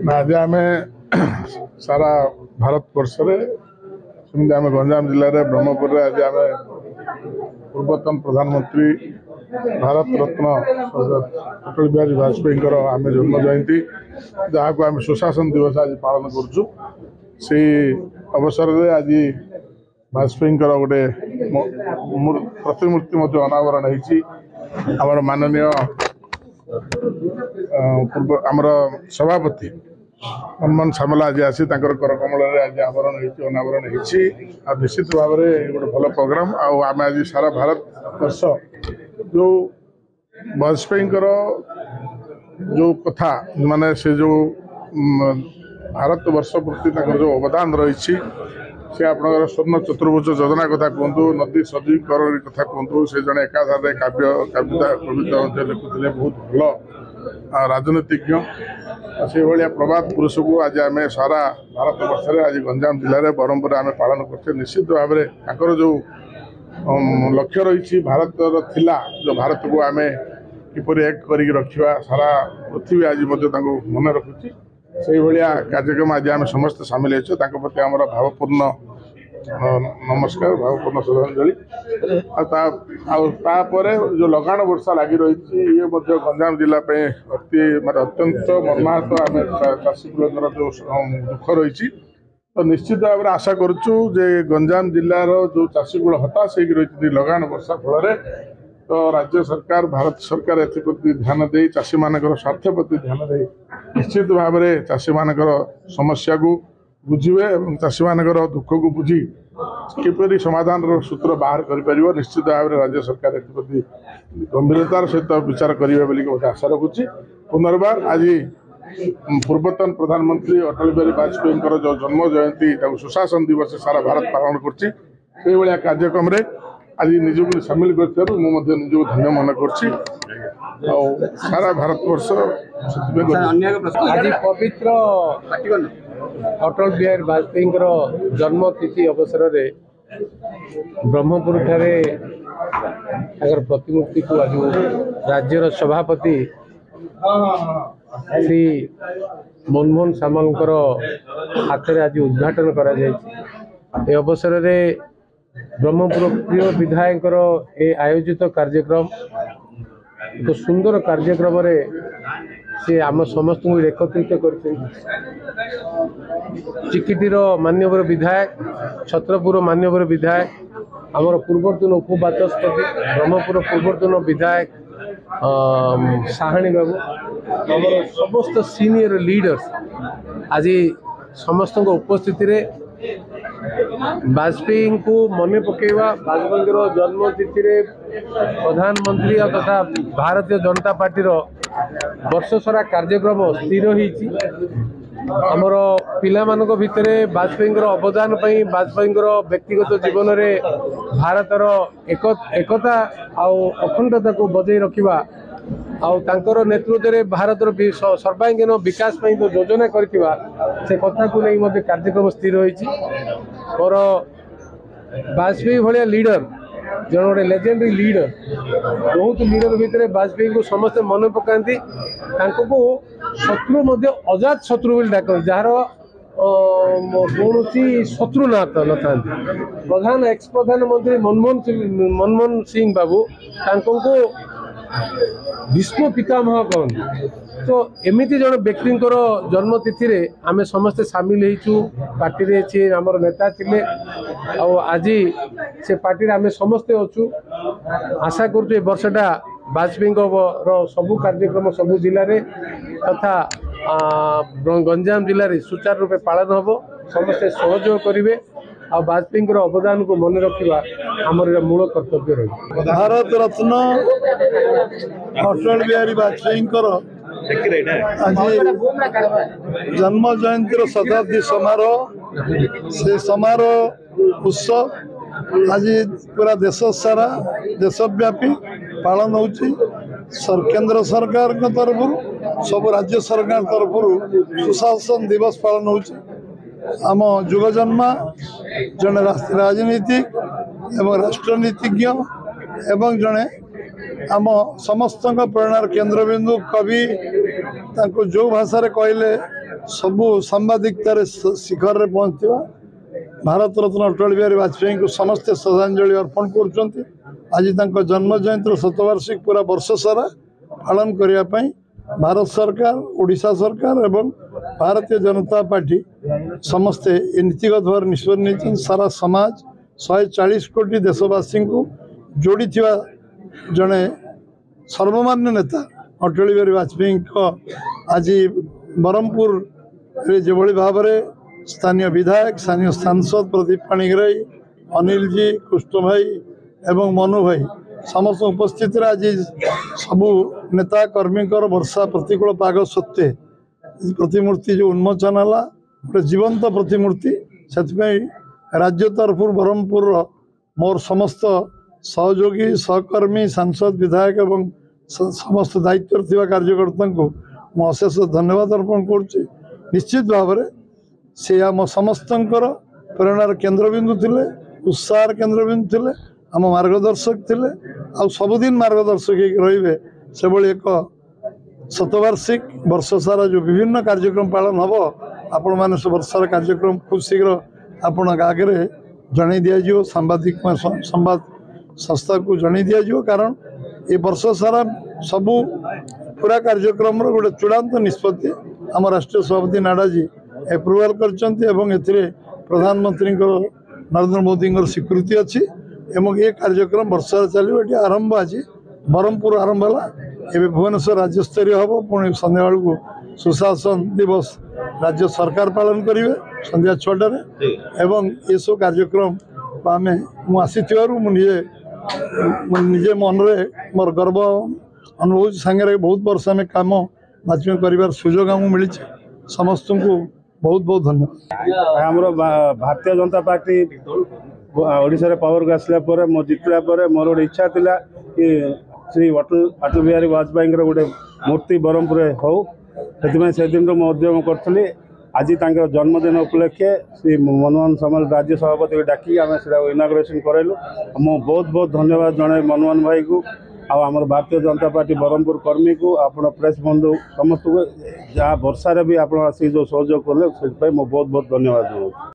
आज आम सारा भारत वर्ष आम गंजाम जिले में ब्रह्मपुर आज आम पूर्वतन प्रधानमंत्री भारत रत्न अटल बिहारी वाजपेयी आम जन्म जयंती जहाँ को आम सुशासन दिवस आज पालन करुँ से अवसर में आज वाजपेयी गोटे प्रतिमूर्ति अनावरण होमर माननीय आमर सभापति मनमोहन सामला आज आसी करकमल आज आवरण अनावरण निश्चित भाव में गोटे भल प्रोग्राम आम आज सारा भारत वर्ष जो वाजपेयी जो कथा माने से जो भारत वर्ष प्रति जो अवदान रही से आपनकर स्वर्ण चतुर्भुज योजना कथा कहतु नदी सजीकरण कथा कहतु से जड़े एकाधारे काव्य कविता कविता लिखुले बहुत भल राजनीतिज्ञ से भाया प्रभात पुरुष को आज आम सारा भारत वर्ष आज गंजाम जिले में ब्रह्मपुर आम पालन करते निश्चित भाव में जो लक्ष्य रही भारत जो भारत को आम किपर एक कर रखा सारा पृथ्वी आज मन रखुची से भाया कार्यक्रम आज आम समस्त सामिल होती आम भावपूर्ण नमस्कार भावपूर्ण श्रद्धांजलि जो लगाण वर्षा लगी रही ये गंजाम जिला अति मतलब अत्यंत मर्माहत आम चाषी कूल जो दुख रही तो निश्चित भाव में आशा करुचु जे गंजाम जिलार जो चाषी कूल हताश हो लगाण वर्षा फल तो राज्य सरकार भारत सरकार एप्रति ध्यान दे चाषी मानकर स्वार्थ प्रति ध्यान दे निश्चित भाव में चाषी मानकर समस्या को बुझे और चाषी मानकर दुख को बुझी किपर समाधान सूत्र बाहर कर निश्चित भाव में राज्य सरकार एप्रति गंभीरतार सहित विचार करेंगे आशा रखुच्छी पुनर्बार आज पूर्वतन प्रधानमंत्री अटल बिहारी वाजपेयी जो जन्म जयंती सुशासन दिवस सारा भारत पालन कर कार्यक्रम आज निजक सामिल कर निजक धन्य मन कर सारा भारत वर्ष आज पवित्र अटल बिहारी वाजपेयी जन्म तिथि अवसर में ब्रह्मपुर ठारे प्रतिमूर्ति को आज राज्यर सभापति श्री मनमोहन सामल हाथ में आज उद्घाटन कर अवसर में ब्रह्मपुर प्रिय विधायक ए आयोजित कार्यक्रम एक सुंदर कार्यक्रम रे से आम समस्त को एकत्रित कर चिकिटीर मान्यवर विधायक छत्रपुर मान्यवर विधायक आमर पूर्वतन उपबाचस्पति ब्रह्मपुर पूर्वतन विधायक साहाणी बाबू आमर समस्त सीनियर लीडर्स आज समस्त उपस्थिति रे वाजपेयी को मन पकेवा वाजपेयी जन्म तिथि रे प्रधानमंत्री तथा भारतीय जनता पार्टी वर्ष सारा कार्यक्रम स्थिर होईची आमर पिला मानक भितरे वाजपेयी अवदान पई वाजपेयी व्यक्तिगत जीवन रे भारतर एकता आउ अखंडता को बजाई रखिबा आउ तांकर नेतृत्व में भारत सर्वांगीन विकास पई जो योजना करथिबा से कथा को नहीं मते कार्यक्रम स्थिर होईची और वाजपेयी भलिया लीडर जन गोटे लेजेंडरी लीडर बहुत लीडर भितर वाजपेयी को समस्त मन पकाती को शत्रु मध्य अजात शत्रु बोली डाक जार कौन शत्रु ना था प्रधान एक्स प्रधानमंत्री मनमोहन सिंह बाबू को भीष्म पितामह कहते तो एमती जन व्यक्ति जन्म तिथि रे आमे समस्ते सामिल होइछु पार्टी रे छे हमर नेता थिले आज से पार्टी रे आमे समस्ते अछु आशा करछु ए वर्षटा वाजपेयी सबु कार्यक्रम सबु जिले रे तथा गंजाम जिले रे सुचारू रूपे पालन हबो समस्ते सहयोग करिवे आ वाजपेयी अवदान को मन रखा आमर मूल कर्तव्य रही भारत रत्न अटल बिहारी वाजपेयी आज जन्म जयंती शताब्दी समारोह से समारोह उत्सव आज पूरा देश सारा देशव्यापी पालन होची केंद्र सरकार तरफ सब राज्य सरकार तरफ सुशासन दिवस पालन होची आम युगजन्मा जड़े राजनीतिक एवं राष्ट्रनीतिज्ञ एवं जड़े आम समस्त प्रेरणार केन्द्रबिंदु कवि जो भाषा कहले सबु सांबादिकतार शिखर रे पहुंचवा भारत रत्न अटल बिहारी वाजपेयी को समस्ते श्रद्धांजलि अर्पण कर आज जन्म जयंती शतवार्षिक पूरा वर्ष सारा पालन करने भारत सरकार ओडिशा सरकार एवं भारतीय जनता पार्टी समस्ते नीतिगत भाव निष्पत्ति नहीं सारा समाज 140 कोटी देशवासी को जोड़ी जड़े सर्वमान्य नेता अटल बिहारी वाजपेयी आज ब्रह्मपुर जो भाव में स्थानीय विधायक स्थानीय सांसद प्रदीप पाणिग्राही अनिल जी कृष्ण भाई एवं मनु भाई समस्त उपस्थित आज सबू नेता कर्मी वर्षा प्रतिकूल पाग सत्वे प्रतिमूर्ति जो उन्मोचन है गोटे जीवंत प्रतिमूर्ति से राज्य तरफ ब्रह्मपुर मोर समस्त सहयोगी सहकर्मी सांसद विधायक एवं समस्त दायित्व थिबा कार्यकर्ता को मु अशेष धन्यवाद अर्पण करुच्ची। निश्चित भाव में से आम समस्त प्रेरणार केन्द्रबिंदु थिले उत्साह केन्द्रबिंदु थिले आम मार्गदर्शक थिले आ सबुदिन मार्गदर्शक रे से भली एक शतवार्षिक वर्ष सारा जो विभिन्न कार्यक्रम पालन हम आपण मैंने से वर्षार कार्यक्रम खूब शीघ्र आपण आगे जन दिज्व सांबादिक संवाद संस्था को जन दिज्व कारण ये वर्ष सारा सबू पूरा कार्यक्रम गोटे चूड़ांत निष्पत्ति आम राष्ट्रीय सभापति नाडा जी एप्रुवाल कर प्रधानमंत्री नरेंद्र मोदी स्वीकृति अच्छी एवं ये कार्यक्रम वर्ष चलो ये आरंभ आज ब्रह्मपुर आरंभ है भुवनेश्वर राज्य स्तरीय हम पुणी संध्या को सुशासन दिवस राज्य सरकार पालन करेंगे संध्या 6टारे एवं ये सब कार्यक्रम आम मुझे निजे मन में मोर गर्व अनुभव सांगे बहुत वर्ष आम कम वाजपेयी कर सुजोग आमको मिली समस्त को बहुत बहुत धन्यवाद। आमर भारतीय जनता पार्टी ओडिशा पावर को आसला मो जितला मोर गोटे इच्छा थिला कि श्री अटल बिहारी वाजपेयी गोटे मूर्ति ब्रह्मपुर हो से दिन मो उद्यम करी आज जन्मदिन उपलक्षे श्री मनमोहन सामल राज्य सभापति को डाक आम से इनाग्रेसन कराइलु। मो बहुत बहुत धन्यवाद जन मनमोहन भाई को आम भारतीय जनता पार्टी ब्रह्मपुर कर्मी को आपण प्रेस बंधु समस्त को जहाँ वर्षा भी आप जो सहयोग कले बहुत बहुत धन्यवाद।